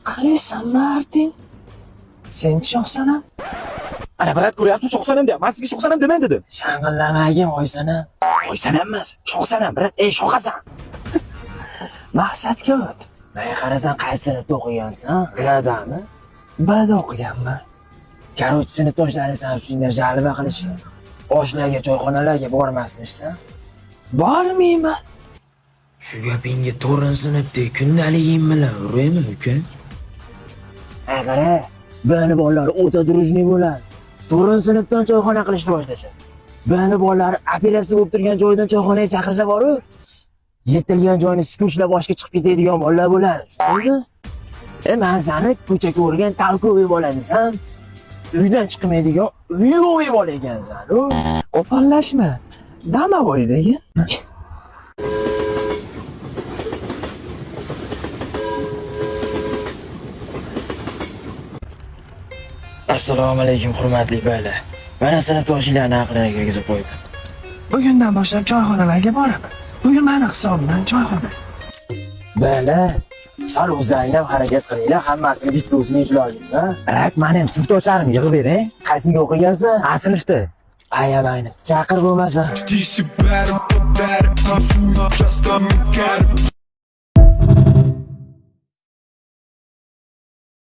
Qalaysan, Martin? Sen shoxsanam? Ana brat ko'ryapsiz, shoxsanam deyapman. Men sizga shoxsanam demay dedim. Shang'illamagin Oysanam. Oysanam emas, shoxsanam, brat. Ey, shoxasan. Maqsadga o't. Men qarasam qaysi sinfda o'qigansan? Gradami? Bada o'qiganman. Korotchi sinfdoshlaring san ustingdan jalba qilishgan. Oshlarga, choyxonalarga bormasmishsan? Bormayman. Shu gapingga 4-sinfda kundaliking bilan uraymi, uka? Qara, bani bolalar o'ta durujniy bo'ladi. 4-sinfdan choyxona qilishni boshlashadi. Bani bolalar operatsiya bo'lib turgan joydan choyxonaga chaqirsa boru, yetilgan joyni skuchlab boshga chiqib ketadigan bolalar bo'ladi. Tushundingmi? Men seni ko'chaga o'rgan talkoviy bola desam, uydan chiqmaydigan uyli bola ekansan. Qo'pollashma. Damovoydagi. Assalomu alaykum hurmatli bolalar. Mana sinfdoshlarni aqlini kirgizib qo'ydim. Bugundan boshlab choyxonalarga boraman. Bugun meni hisobimdan choyxona. Bolalar, sal o'zlaringlar harakat qilinglar, hammasini bitta o'zini eplolmaysiz, ha? Biroq men ham sinfdoshlarim yig'ib bering. Qaysinga o'qigansan? A sinfda. Ayni chaqir bo'lmasa.